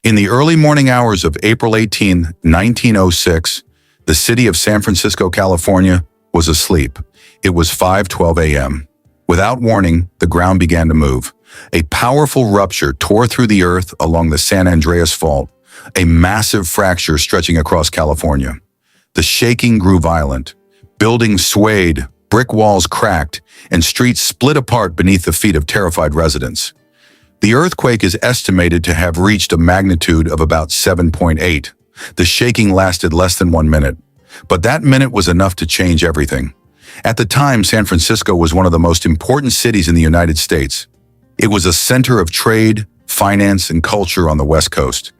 In the early morning hours of April 18, 1906, the city of San Francisco, California, was asleep. It was 5:12 a.m. Without warning, the ground began to move. A powerful rupture tore through the earth along the San Andreas Fault, a massive fracture stretching across California. The shaking grew violent. Buildings swayed, brick walls cracked, and streets split apart beneath the feet of terrified residents. The earthquake is estimated to have reached a magnitude of about 7.8. The shaking lasted less than 1 minute, but that minute was enough to change everything. At the time, San Francisco was one of the most important cities in the United States. It was a center of trade, finance, and culture on the West Coast.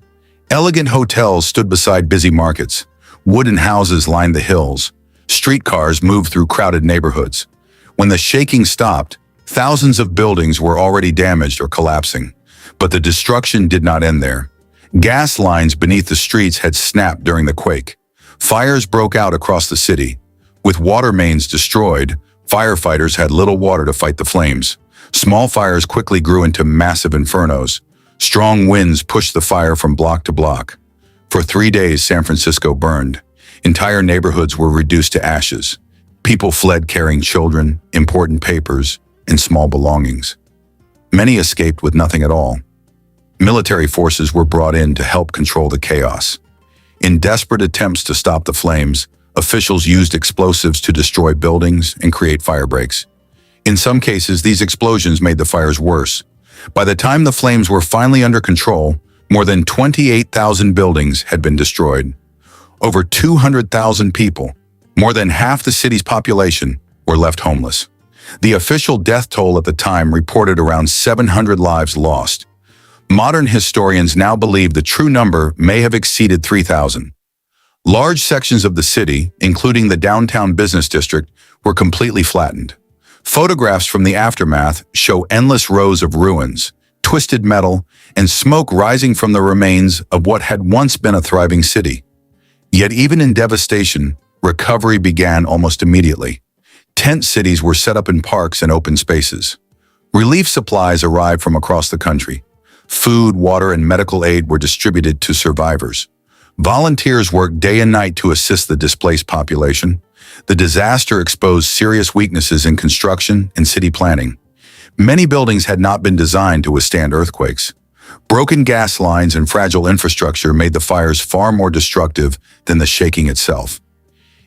Elegant hotels stood beside busy markets. Wooden houses lined the hills. Streetcars moved through crowded neighborhoods. When the shaking stopped, thousands of buildings were already damaged or collapsing. But the destruction did not end there. Gas lines beneath the streets had snapped during the quake. Fires broke out across the city. With water mains destroyed, firefighters had little water to fight the flames. Small fires quickly grew into massive infernos. Strong winds pushed the fire from block to block. For 3 days, San Francisco burned. Entire neighborhoods were reduced to ashes. People fled carrying children, important papers, and small belongings. Many escaped with nothing at all. Military forces were brought in to help control the chaos. In desperate attempts to stop the flames, officials used explosives to destroy buildings and create fire breaks. In some cases, these explosions made the fires worse. By the time the flames were finally under control, more than 28,000 buildings had been destroyed. Over 200,000 people, more than half the city's population, were left homeless. The official death toll at the time reported around 700 lives lost. Modern historians now believe the true number may have exceeded 3,000. Large sections of the city, including the downtown business district, were completely flattened. Photographs from the aftermath show endless rows of ruins, twisted metal, and smoke rising from the remains of what had once been a thriving city. Yet even in devastation, recovery began almost immediately. Tent cities were set up in parks and open spaces. Relief supplies arrived from across the country. Food, water, and medical aid were distributed to survivors. Volunteers worked day and night to assist the displaced population. The disaster exposed serious weaknesses in construction and city planning. Many buildings had not been designed to withstand earthquakes. Broken gas lines and fragile infrastructure made the fires far more destructive than the shaking itself.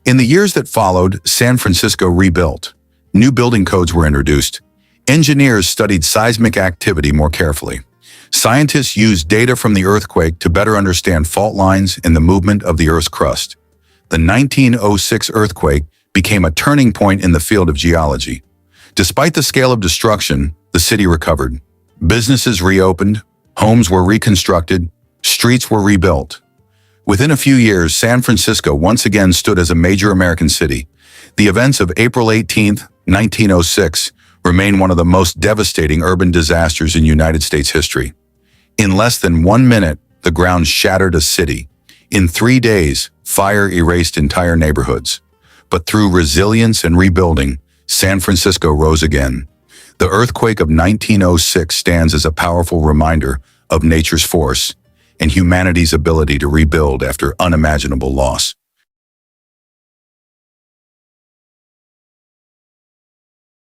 In the years that followed, San Francisco rebuilt. New building codes were introduced. Engineers studied seismic activity more carefully. Scientists used data from the earthquake to better understand fault lines and the movement of the Earth's crust. The 1906 earthquake became a turning point in the field of geology. Despite the scale of destruction, the city recovered. Businesses reopened, homes were reconstructed, streets were rebuilt. Within a few years, San Francisco once again stood as a major American city. The events of April 18, 1906, remain one of the most devastating urban disasters in United States history. In less than 1 minute, the ground shattered a city. In 3 days, fire erased entire neighborhoods. But through resilience and rebuilding, San Francisco rose again. The earthquake of 1906 stands as a powerful reminder of nature's force and humanity's ability to rebuild after unimaginable loss.